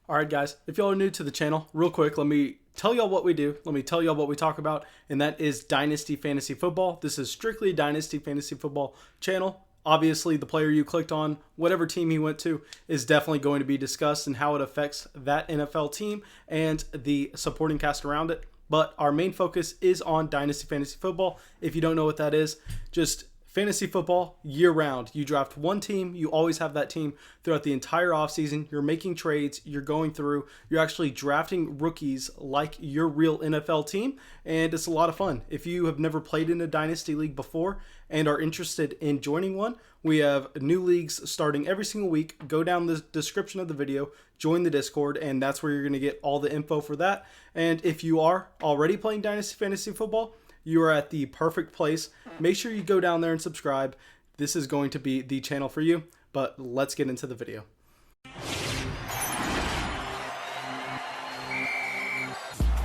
Alright guys, if y'all are new to the channel, real quick, let me tell y'all what we do. Let me tell y'all what we talk about, and that is Dynasty Fantasy Football. This is strictly a Dynasty Fantasy Football channel. Obviously, the player you clicked on, whatever team he went to, is definitely going to be discussed and how it affects that NFL team and the supporting cast around it. But our main focus is on Dynasty Fantasy Football. If you don't know what that is, just fantasy football year round. You draft one team, you always have that team throughout the entire offseason. You're making trades, you're going through, you're actually drafting rookies like your real NFL team, and it's a lot of fun. If you have never played in a Dynasty League before and are interested in joining one, we have new leagues starting every single week. Go down the description of the video, join the Discord, and that's where you're going to get all the info for that. And if you are already playing Dynasty Fantasy Football, you are at the perfect place. Make sure you go down there and subscribe. This is going to be the channel for you, but let's get into the video.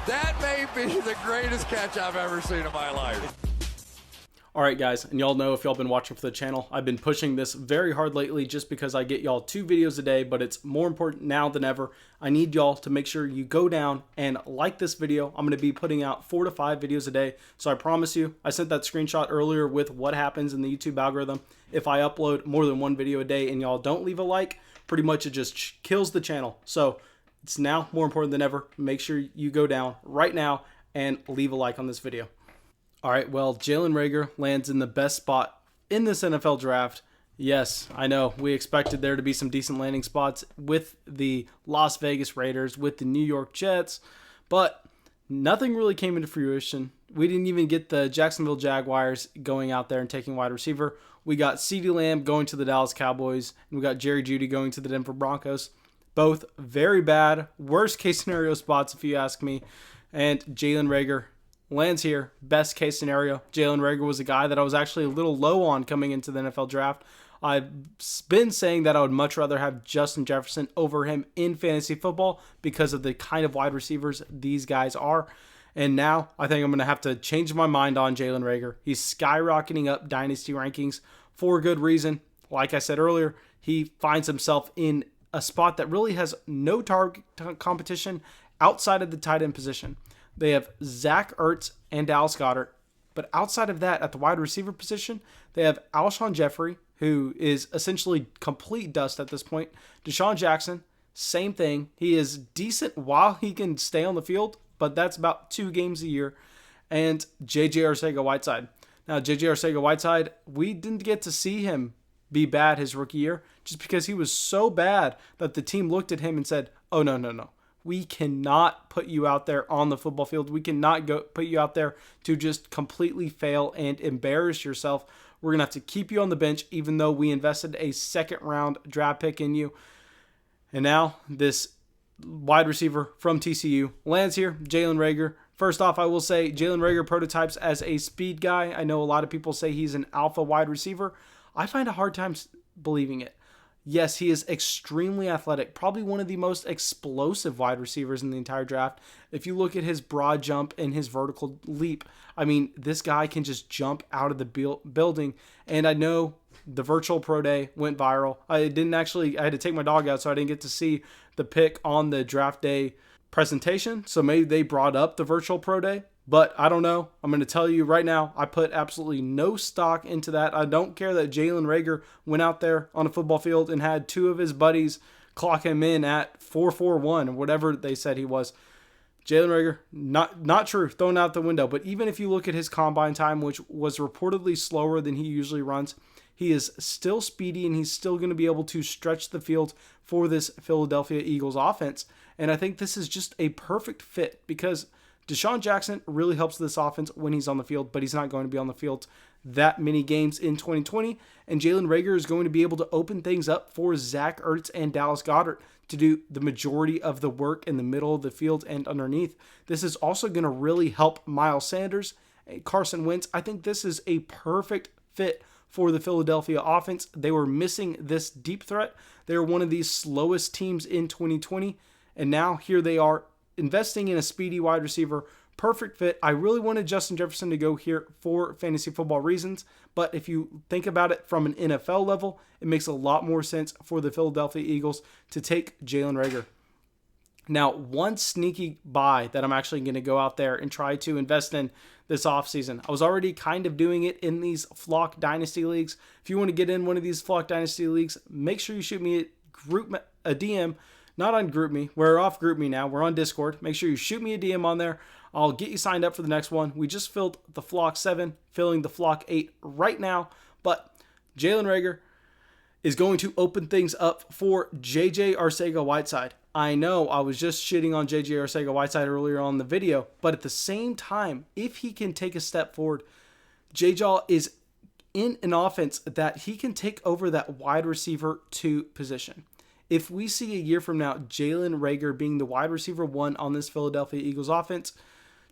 That may be the greatest catch I've ever seen in my life. Alright guys, and y'all know if y'all been watching for the channel, I've been pushing this very hard lately just because I get y'all 2 videos a day, but it's more important now than ever. I need y'all to make sure you go down and like this video. I'm going to be putting out 4 to 5 videos a day, so I promise you, I sent that screenshot earlier with what happens in the YouTube algorithm. If I upload more than 1 video a day and y'all don't leave a like, pretty much it just kills the channel. So it's now more important than ever. Make sure you go down right now and leave a like on this video. All right, well, Jalen REAGOR lands in the best spot in this NFL draft. Yes, I know. We expected there to be some decent landing spots with the Las Vegas Raiders, with the New York Jets, but nothing really came into fruition. We didn't even get the Jacksonville Jaguars going out there and taking wide receiver. We got CeeDee Lamb going to the Dallas Cowboys, and we got Jerry Jeudy going to the Denver Broncos. Both very bad, worst case scenario spots if you ask me, and Jalen REAGOR lands here. Best case scenario. Jalen REAGOR was a guy that I was actually a little low on coming into the NFL draft. I've been saying that I would much rather have Justin Jefferson over him in fantasy football because of the kind of wide receivers these guys are. And now I think I'm going to have to change my mind on Jalen REAGOR. He's skyrocketing up dynasty rankings for a good reason. Like I said earlier, he finds himself in a spot that really has no target competition outside of the tight end position. They have Zach Ertz and Dallas Goedert. But outside of that, at the wide receiver position, they have Alshon Jeffrey, who is essentially complete dust at this point. Deshaun Jackson, same thing. He is decent while he can stay on the field, but that's about 2 games a year. And J.J. Arcega-Whiteside. Now, J.J. Arcega-Whiteside, we didn't get to see him be bad his rookie year just because he was so bad that the team looked at him and said, oh, no. We cannot put you out there on the football field. We cannot put you out there to just completely fail and embarrass yourself. We're going to have to keep you on the bench even though we invested a 2nd round draft pick in you. And now this wide receiver from TCU lands here, Jalen REAGOR. First off, I will say Jalen REAGOR prototypes as a speed guy. I know a lot of people say he's an alpha wide receiver. I find a hard time believing it. Yes, he is extremely athletic, probably one of the most explosive wide receivers in the entire draft. If you look at his broad jump and his vertical leap, I mean, this guy can just jump out of the building. And I know the virtual pro day went viral. I had to take my dog out, so I didn't get to see the pick on the draft day presentation. So maybe they brought up the virtual pro day. But I don't know. I'm going to tell you right now, I put absolutely no stock into that. I don't care that Jalen REAGOR went out there on a football field and had 2 of his buddies clock him in at 4.41 or whatever they said he was. Jalen REAGOR, not true, thrown out the window. But even if you look at his combine time, which was reportedly slower than he usually runs, he is still speedy and he's still going to be able to stretch the field for this Philadelphia Eagles offense. And I think this is just a perfect fit because Deshaun Jackson really helps this offense when he's on the field, but he's not going to be on the field that many games in 2020. And Jalen REAGOR is going to be able to open things up for Zach Ertz and Dallas Goedert to do the majority of the work in the middle of the field and underneath. This is also going to really help Miles Sanders, Carson Wentz. I think this is a perfect fit for the Philadelphia offense. They were missing this deep threat. They were one of the slowest teams in 2020. And now here they are investing in a speedy wide receiver. Perfect fit. I really wanted Justin Jefferson to go here for fantasy football reasons, but if you think about it from an NFL level, it makes a lot more sense for the Philadelphia Eagles to take Jalen REAGOR. Now, one sneaky buy that I'm actually going to go out there and try to invest in this offseason. I was already kind of doing it in these Flock Dynasty leagues. If you want to get in one of these Flock Dynasty leagues, make sure you shoot me a DM, not on GroupMe. We're off GroupMe now. We're on Discord. Make sure you shoot me a DM on there. I'll get you signed up for the next one. We just filled the Flock 7, filling the Flock 8 right now. But Jalen Reagor is going to open things up for JJ Arcega-Whiteside. I know I was just shitting on JJ Arcega-Whiteside earlier on in the video, but at the same time, if he can take a step forward, J-Jaw is in an offense that he can take over that wide receiver 2 position. If we see a year from now Jalen Reagor being the wide receiver 1 on this Philadelphia Eagles offense,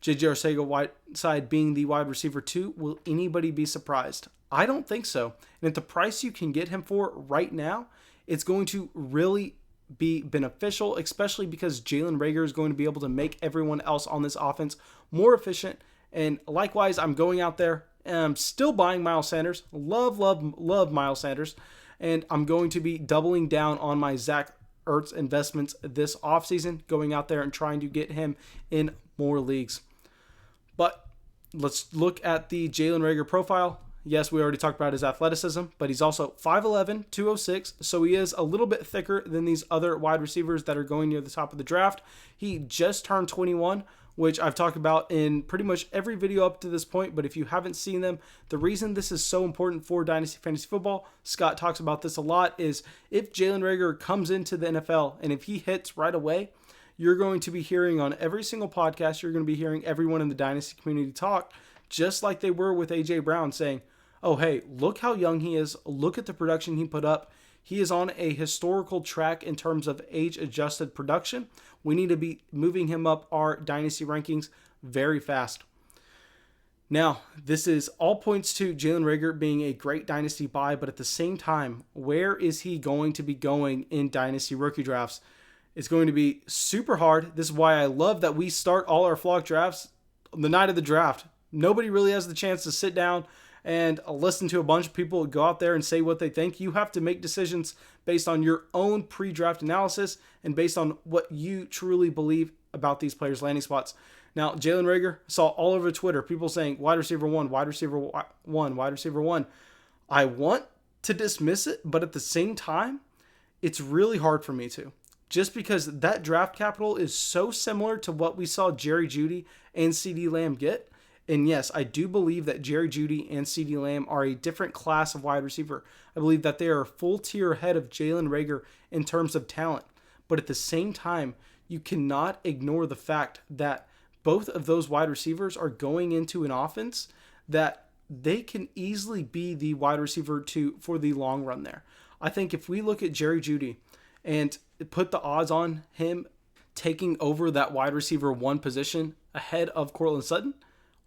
JJ Arcega-Whiteside being the wide receiver 2, will anybody be surprised? I don't think so. And at the price you can get him for right now, it's going to really be beneficial, especially because Jalen Reagor is going to be able to make everyone else on this offense more efficient. And likewise, I'm going out there and I'm still buying Miles Sanders. Love Miles Sanders. And I'm going to be doubling down on my Zach Ertz investments this offseason, going out there and trying to get him in more leagues. But let's look at the Jalen Reagor profile. Yes, we already talked about his athleticism, but he's also 5'11", 206, so he is a little bit thicker than these other wide receivers that are going near the top of the draft. He just turned 21, which I've talked about in pretty much every video up to this point, but if you haven't seen them, the reason this is so important for Dynasty Fantasy Football, Scott talks about this a lot, is if Jalen Reagor comes into the NFL and if he hits right away, you're going to be hearing on every single podcast, you're going to be hearing everyone in the Dynasty community talk, just like they were with A.J. Brown, saying, oh, hey, look how young he is. Look at the production he put up. He is on a historical track in terms of age-adjusted production. We need to be moving him up our Dynasty rankings very fast. Now, this is all points to Jalen Reagor being a great Dynasty buy, but at the same time, where is he going to be going in Dynasty rookie drafts? It's going to be super hard. This is why I love that we start all our Flock drafts on the night of the draft. Nobody really has the chance to sit down and listen to a bunch of people go out there and say what they think. You have to make decisions based on your own pre-draft analysis and based on what you truly believe about these players' landing spots. Now, Jalen Reagor, saw all over Twitter people saying wide receiver 1, wide receiver 1, wide receiver 1. I want to dismiss it, but at the same time, it's really hard for me to. Just because that draft capital is so similar to what we saw Jerry Jeudy and CeeDee Lamb get. And yes, I do believe that Jerry Jeudy and CeeDee Lamb are a different class of wide receiver. I believe that they are a full tier ahead of Jalen Reagor in terms of talent. But at the same time, you cannot ignore the fact that both of those wide receivers are going into an offense that they can easily be the wide receiver 2 for the long run there. I think if we look at Jerry Jeudy and put the odds on him taking over that wide receiver 1 position ahead of Courtland Sutton,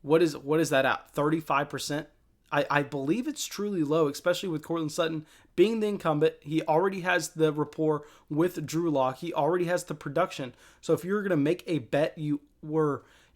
what is that at? 35%? I believe it's truly low, especially with Courtland Sutton being the incumbent. He already has the rapport with Drew Lock. He already has the production. So if you're going to make a bet, you're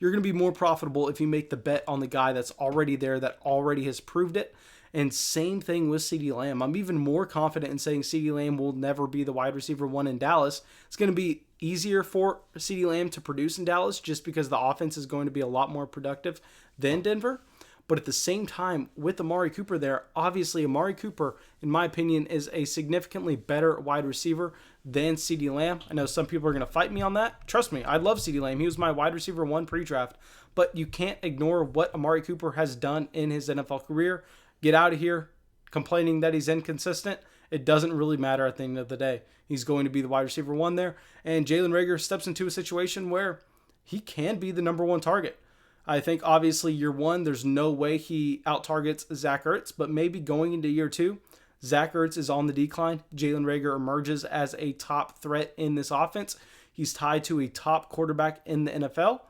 going to be more profitable if you make the bet on the guy that's already there, that already has proved it. And same thing with CeeDee Lamb. I'm even more confident in saying CeeDee Lamb will never be the wide receiver 1 in Dallas. It's going to be easier for CeeDee Lamb to produce in Dallas just because the offense is going to be a lot more productive than Denver. But at the same time, with Amari Cooper there, obviously Amari Cooper, in my opinion, is a significantly better wide receiver than CeeDee Lamb. I know some people are going to fight me on that. Trust me, I love CeeDee Lamb. He was my wide receiver 1 pre-draft. But you can't ignore what Amari Cooper has done in his NFL career. Get out of here complaining that he's inconsistent. It doesn't really matter at the end of the day. He's going to be the wide receiver 1 there. And Jalen Reagor steps into a situation where he can be the number 1 target. I think obviously year 1, there's no way he out-targets Zach Ertz, but maybe going into year 2, Zach Ertz is on the decline. Jalen Reagor emerges as a top threat in this offense. He's tied to a top quarterback in the NFL.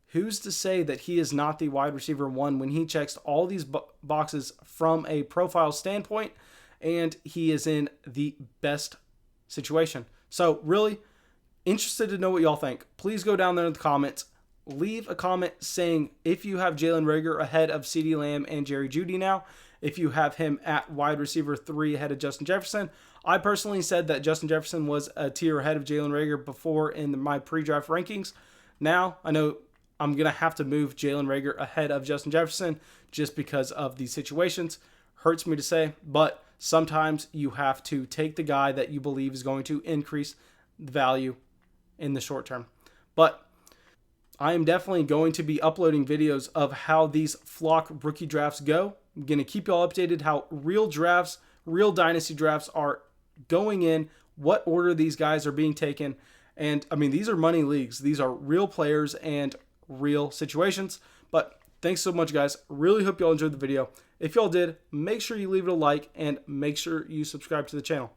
Who's to say that he is not the wide receiver 1 when he checks all these boxes from a profile standpoint and he is in the best situation? So really interested to know what y'all think. Please go down there in the comments. Leave a comment saying if you have Jalen Reagor ahead of CeeDee Lamb and Jerry Jeudy now, if you have him at wide receiver 3 ahead of Justin Jefferson. I personally said that Justin Jefferson was a tier ahead of Jalen Reagor before in my pre-draft rankings. Now I know I'm going to have to move Jalen Reagor ahead of Justin Jefferson just because of these situations. Hurts me to say, but sometimes you have to take the guy that you believe is going to increase the value in the short term. But I am definitely going to be uploading videos of how these flock rookie drafts go. I'm going to keep you all updated how real drafts, real dynasty drafts are going in, what order these guys are being taken. And I mean, these are money leagues. These are real players and real situations. But thanks so much, guys. Really hope y'all enjoyed the video. If y'all did, make sure you leave it a like and make sure you subscribe to the channel.